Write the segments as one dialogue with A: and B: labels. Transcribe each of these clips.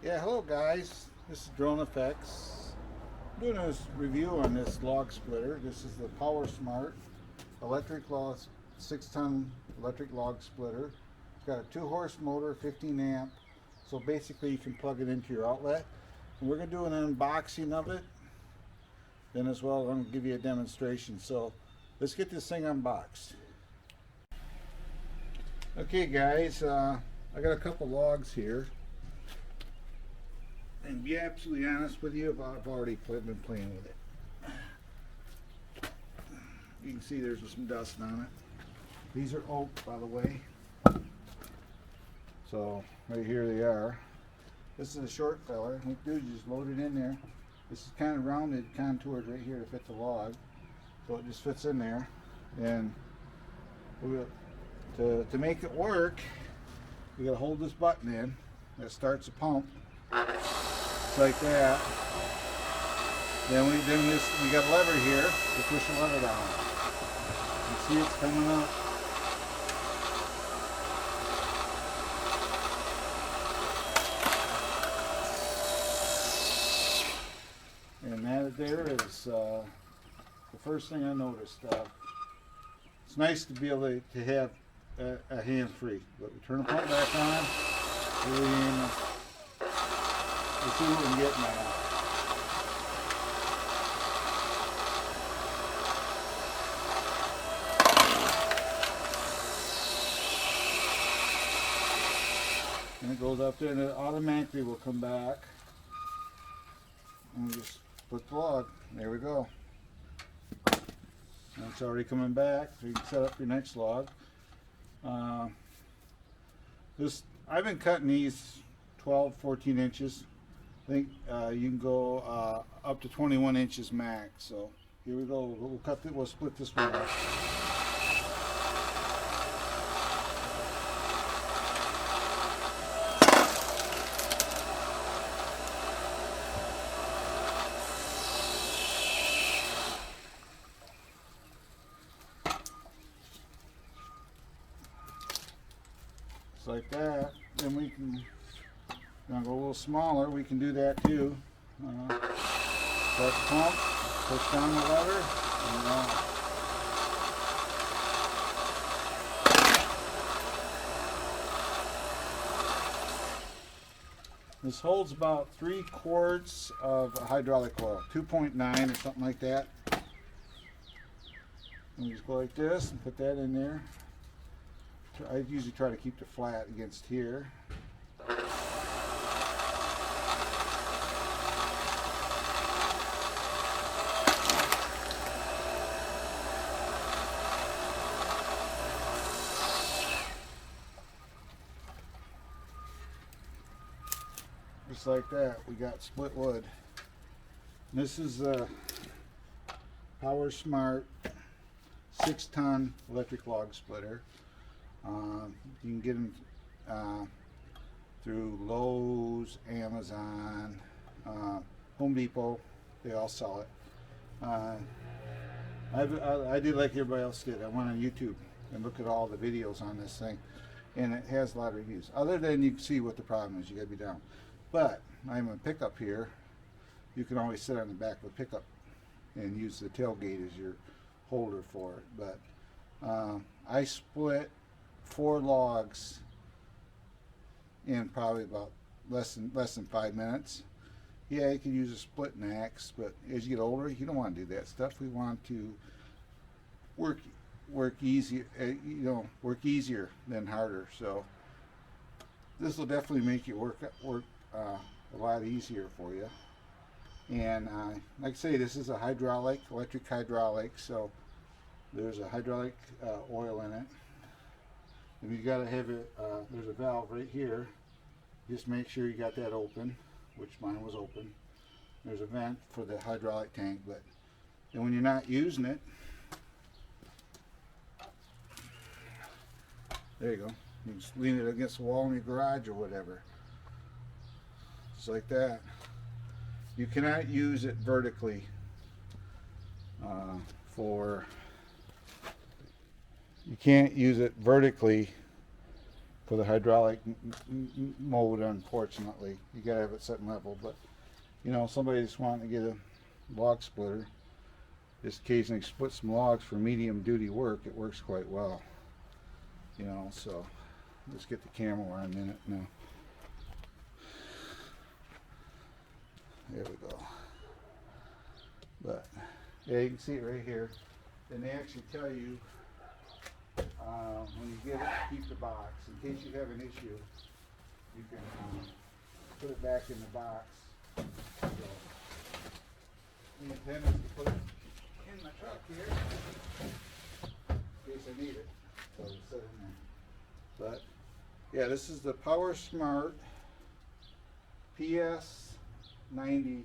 A: Yeah, hello guys. This is Drone Effects. I'm doing a review on this log splitter. This is the Power Smart electric log, 6-ton electric log splitter. It's got a 2-horse motor, 15 amp. So basically you can plug it into your outlet. And we're going to do an unboxing of it. Then as well, I'm going to give you a demonstration. So let's get this thing unboxed. Okay guys, I got a couple logs here. And be absolutely honest with you, I've already been playing with it. You can see there's some dust on it. These are oak, by the way. So right here they are. This is a short fella. What you do is just load it in there. This is kind of rounded, contoured right here to fit the log. So it just fits in there. And to make it work, you gotta hold this button in. That starts the pump. Like that. Then we got a lever here to push the lever down. You see it's coming up. And that there is the first thing I noticed. It's nice to be able to have a hand-free. But we turn the pump back on. Let's see what we can get now. And it goes up there and it automatically will come back. And just put the log. There we go. And it's already coming back, so you can set up your next log. I've been cutting these 12, 14 inches. I think you can go up to 21 inches max. So here we go. We'll split this one up. Just like that. Then we can. Gonna go a little smaller, we can do that too. Start the pump, push down the lever, and this holds about 3 quarts of hydraulic oil, 2.9 or something like that. And you just go like this and put that in there. I usually try to keep it flat against here. Just like that, we got split wood. This is a Power Smart 6-ton electric log splitter. You can get them through Lowe's, Amazon, Home Depot. They all sell it. I did like everybody else did. I went on YouTube and looked at all the videos on this thing, and it has a lot of reviews. Other than you can see what the problem is, you got to be down. But I'm a pickup here. You can always sit on the back of a pickup and use the tailgate as your holder for it. But I split 4 logs in probably about less than 5 minutes. Yeah, you can use a splitting axe, but as you get older, you don't want to do that stuff. We want to work easier, work easier than harder. So this will definitely make you work a lot easier for you. And like I say, this is a electric hydraulic, so there's a hydraulic oil in it. And you got to have it, there's a valve right here. Just make sure you got that open, which mine was open. There's a vent for the hydraulic tank, but then when you're not using it, there you go. You just lean it against the wall in your garage or whatever. Just like that. You cannot use it vertically you can't use it vertically for the hydraulic mode. Unfortunately, you gotta have it set level. But you know, somebody just wanting to get a log splitter, just occasionally split some logs for medium duty work. It works quite well. You know, so let's get the camera on a minute now. There we go. But yeah, you can see it right here. And they actually tell you when you get it, keep the box. In case you have an issue, you can put it back in the box. So, the intent is to put it in my truck here in case I need it. So it'll sit in there. But yeah, this is the Power Smart PS90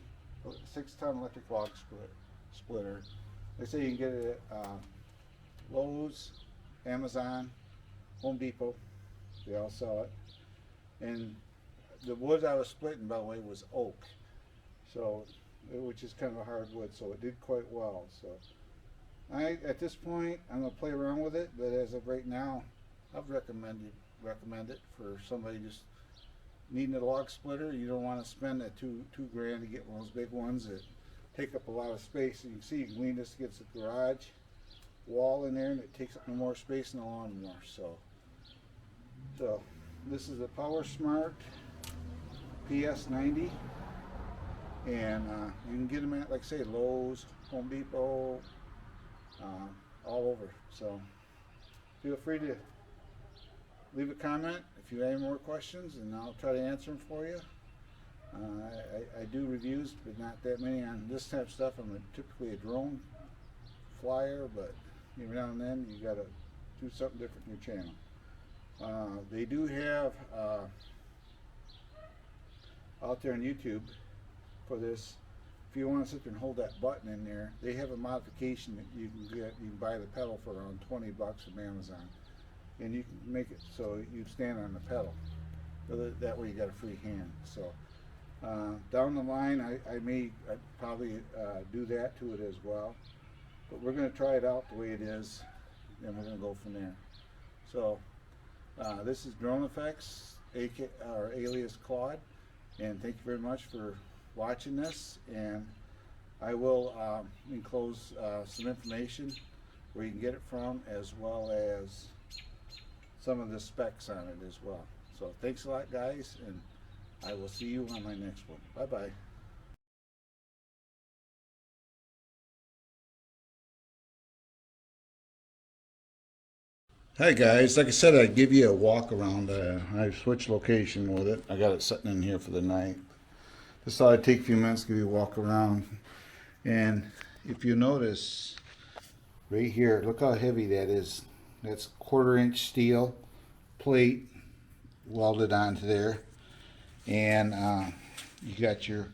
A: 6-ton electric log splitter. They say you can get it at Lowe's, Amazon, Home Depot. They all sell it. And the wood I was splitting, by the way, was oak, so which is kind of a hard wood, so it did quite well. So at this point, I'm gonna play around with it, but as of right now, I've recommend it for somebody just needing a log splitter. You don't want to spend that two grand to get one of those big ones that take up a lot of space. And you can see, you can lean this against the garage wall in there, and it takes up more space than a lawnmower. So this is a Power Smart PS90, and you can get them at, like I say, Lowe's, Home Depot, all over. So feel free to leave a comment if you have any more questions, and I'll try to answer them for you. I do reviews, but not that many on this type of stuff. I'm typically a drone flyer, but every now and then you gotta do something different in your channel. They do have out there on YouTube for this. If you want to sit there and hold that button in there, they have a modification that you can get. You can buy the pedal for around $20 from Amazon, and you can make it so you stand on the pedal. So that way you got a free hand. So down the line, I'd probably do that to it as well. But we're going to try it out the way it is, and we're going to go from there. So this is Drone Effects, or alias Claude, and thank you very much for watching this. And I will enclose some information where you can get it from, as well as some of the specs on it as well. So thanks a lot, guys, and I will see you on my next one. Bye-bye. Hi guys, like I said, I'd give you a walk around. I switched location with it. I got it sitting in here for the night. Just thought I'd take a few minutes to give you a walk around. And if you notice right here, look how heavy that is. That's 1/4-inch steel plate welded onto there. And you got your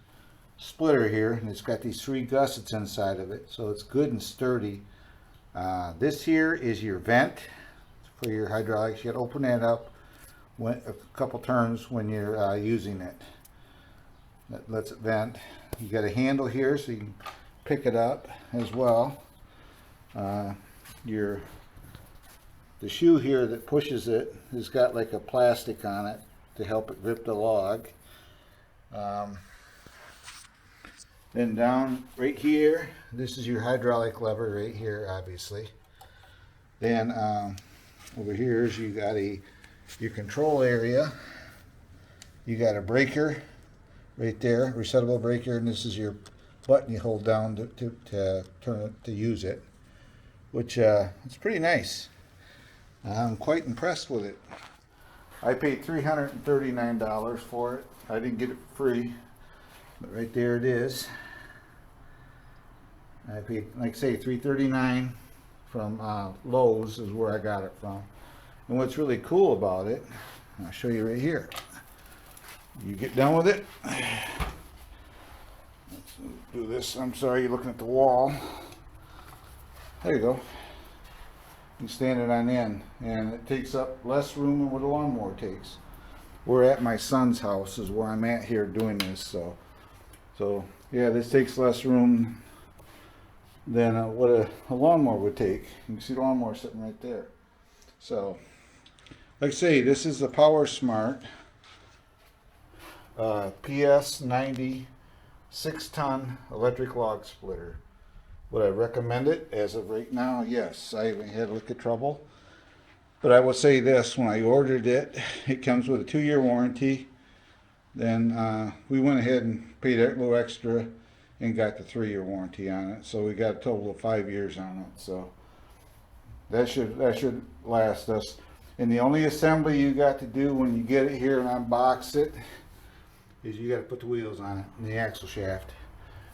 A: splitter here, and it's got these 3 gussets inside of it, so it's good and sturdy. This here is your vent for your hydraulics. You got to open that up a couple turns when you're using it. That lets it vent. You got a handle here so you can pick it up as well. The shoe here that pushes it has got like a plastic on it to help it grip the log. Then down right here, this is your hydraulic lever right here, obviously. Then over here is you got your control area. You got a breaker right there, resettable breaker, and this is your button you hold down to turn it, to use it, which it's pretty nice. I'm quite impressed with it. I paid $339 for it. I didn't get it for free, but right there it is. I paid, like I say, $339 from Lowe's is where I got it from. And what's really cool about it, I'll show you right here. You get done with it. Let's do this. I'm sorry, you're looking at the wall. There you go. You stand it on end, and it takes up less room than what a lawnmower takes. We're at my son's house is where I'm at here doing this, so yeah, this takes less room than what a lawnmower would take. You can see the lawnmower sitting right there. So like I say, this is the Power Smart PS90 6-ton electric log splitter. Would I recommend it as of right now? Yes. I haven't had a lick of trouble. But I will say this, when I ordered it, it comes with a 2-year warranty. Then we went ahead and paid a little extra and got the 3-year warranty on it. So we got a total of 5 years on it. So that should last us. And the only assembly you got to do when you get it here and unbox it is you got to put the wheels on it and the axle shaft.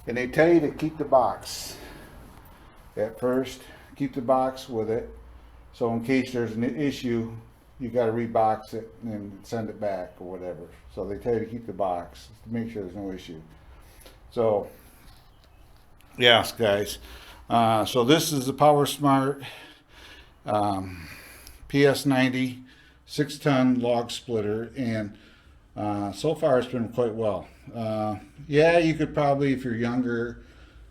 A: And they tell you to keep the box at first. Keep the box with it. So in case there's an issue, you got to rebox it and send it back or whatever. So they tell you to keep the box to make sure there's no issue. So yes, guys. So this is the Power Smart PS90 6-ton log splitter, and so far it's been quite well. Yeah, you could probably, if you're younger,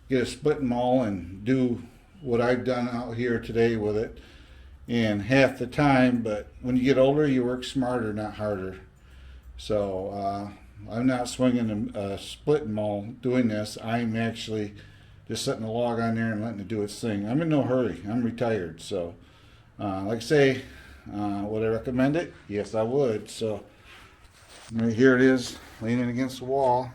A: get a split maul and do what I've done out here today with it in half the time, but when you get older, you work smarter, not harder. So I'm not swinging a split maul doing this. I'm actually just setting the log on there and letting it do its thing. I'm in no hurry. I'm retired. So like I say, would I recommend it? Yes, I would. So here it is, leaning against the wall.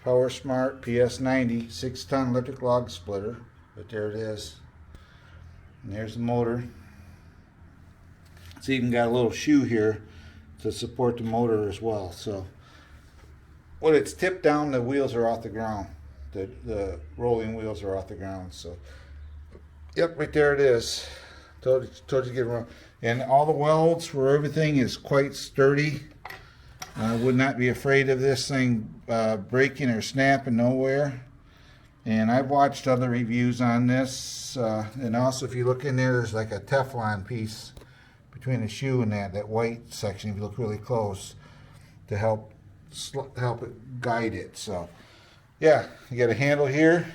A: Power Smart PS90 6-ton electric log splitter. But there it is. And there's the motor. It's even got a little shoe here to support the motor as well. So when it's tipped down, the wheels are off the ground. The rolling wheels are off the ground. So yep, right there it is. Told you to get around. And all the welds where everything is quite sturdy. I would not be afraid of this thing breaking or snapping nowhere. And I've watched other reviews on this, and also if you look in there, there's like a Teflon piece between the shoe and that white section. If you look really close, to help it guide it. So yeah, you got a handle here,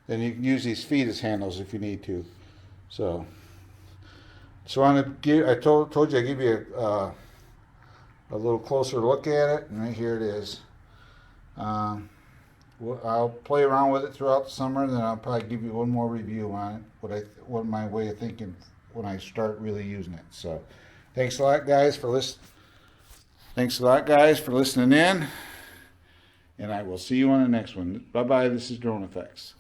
A: and you can use these feet as handles if you need to. So I told you I'd give you a little closer look at it, and right here it is. I'll play around with it throughout the summer, and then I'll probably give you one more review on it, what my way of thinking when I start really using it. So thanks a lot, guys, for listening in, and I will see you on the next one. Bye bye. This is Drone Effects.